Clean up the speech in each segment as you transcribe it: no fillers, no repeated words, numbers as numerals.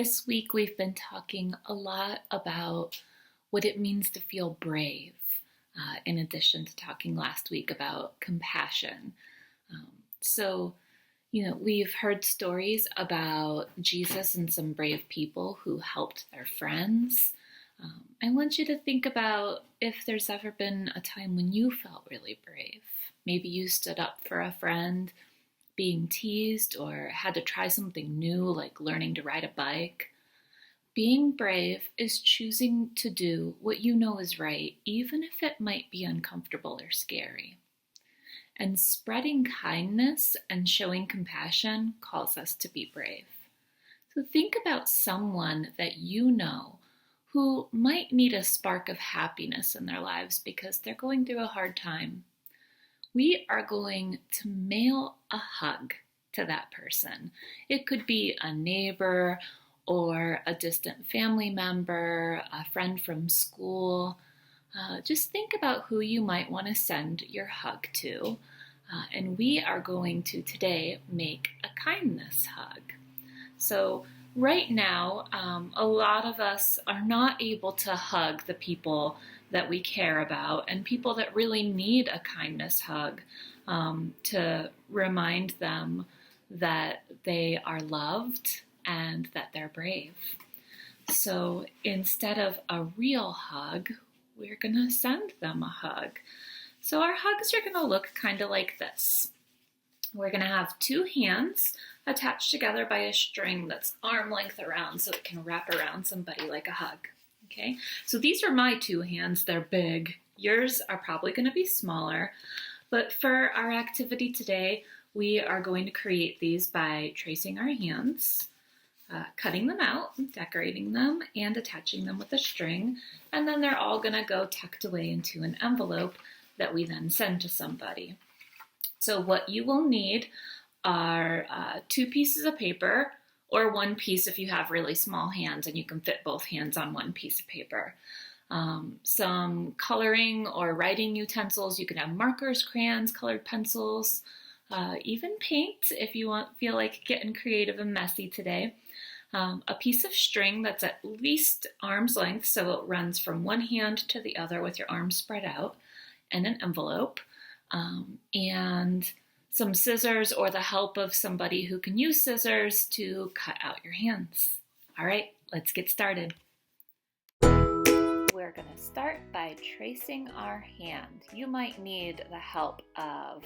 This week we've been talking a lot about what it means to feel brave, in addition to talking last week about compassion. We've heard stories about Jesus and some brave people who helped their friends. I want you to think about if there's ever been a time when you felt really brave. Maybe you stood up for a friend being teased or had to try something new like learning to ride a bike. Being brave is choosing to do what you know is right, even if it might be uncomfortable or scary. And spreading kindness and showing compassion calls us to be brave. So think about someone that you know who might need a spark of happiness in their lives because they're going through a hard time. We are going to mail a hug to that person. It could be a neighbor or a distant family member, a friend from school. Just think about who you might want to send your hug to. And we are going to today make a kindness hug. So right now, a lot of us are not able to hug the people that we care about and people that really need a kindness hug, to remind them that they are loved and that they're brave. So instead of a real hug, we're going to send them a hug. So our hugs are going to look kind of like this. We're going to have two hands attached together by a string that's arm length around so it can wrap around somebody like a hug. Okay, so these are my two hands. They're big. Yours are probably going to be smaller. But for our activity today, we are going to create these by tracing our hands, cutting them out, decorating them, and attaching them with a string. And then they're all going to go tucked away into an envelope that we then send to somebody. So what you will need are two pieces of paper, or one piece if you have really small hands and you can fit both hands on one piece of paper. Some coloring or writing utensils. You can have markers, crayons, colored pencils, even paint if you feel like getting creative and messy today. A piece of string that's at least arm's length, so it runs from one hand to the other with your arms spread out, and an envelope, and some scissors or the help of somebody who can use scissors to cut out your hands. All right, let's get started. We're going to start by tracing our hand. You might need the help of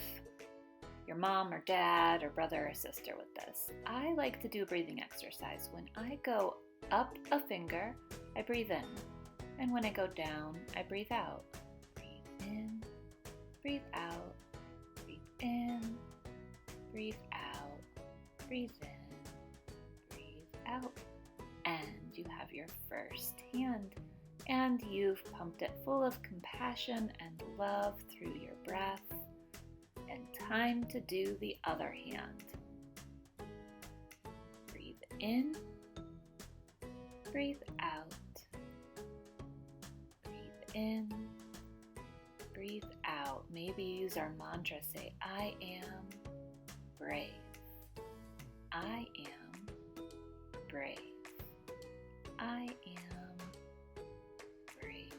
your mom or dad or brother or sister with this. I like to do a breathing exercise. When I go up a finger, I breathe in. And when I go down, I breathe out. Breathe in, breathe out, breathe in, breathe out, breathe in, breathe out. And you have your first hand, and you've pumped it full of compassion and love through your breath. And time to do the other hand. Breathe in, breathe out, breathe in, breathe out. Maybe use our mantra, say, I am brave. I am brave. I am brave.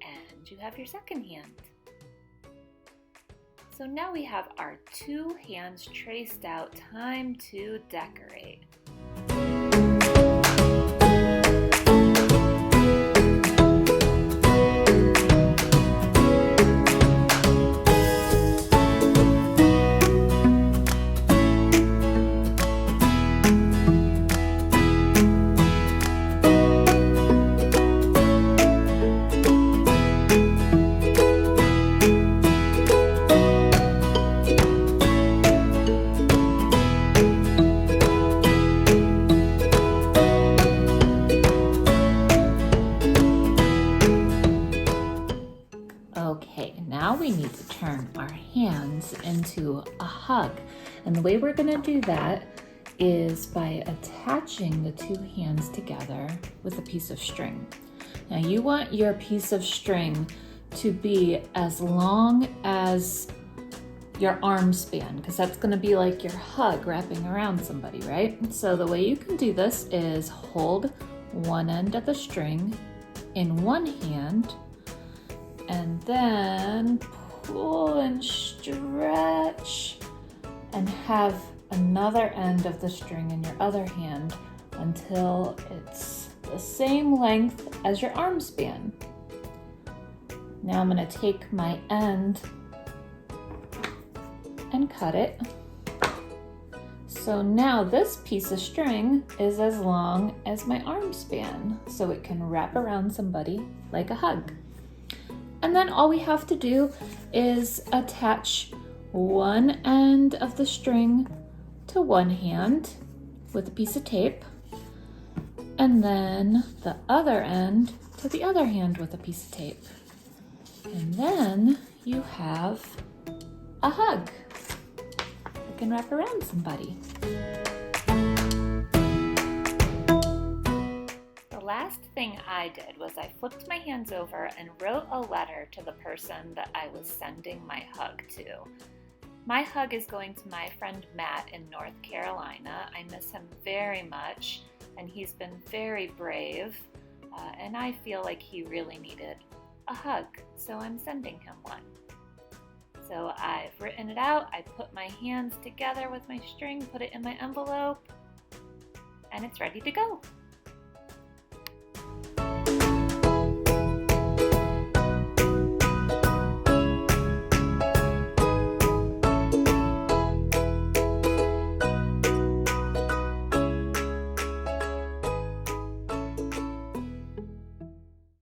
And you have your second hand. So now we have our two hands traced out. Time to decorate. Okay, now we need to turn our hands into a hug. And the way we're going to do that is by attaching the two hands together with a piece of string. Now you want your piece of string to be as long as your arm span, because that's going to be like your hug wrapping around somebody, right? So the way you can do this is hold one end of the string in one hand and then pull and stretch and have another end of the string in your other hand until it's the same length as your arm span. Now I'm going to take my end and cut it. So now this piece of string is as long as my arm span, so it can wrap around somebody like a hug. And then all we have to do is attach one end of the string to one hand with a piece of tape, and then the other end to the other hand with a piece of tape. And then you have a hug. You can wrap around somebody. The last thing I did was I flipped my hands over and wrote a letter to the person that I was sending my hug to. My hug is going to my friend Matt in North Carolina. I miss him very much, and he's been very brave, and I feel like he really needed a hug, so I'm sending him one. So I've written it out, I put my hands together with my string, put it in my envelope, and it's ready to go.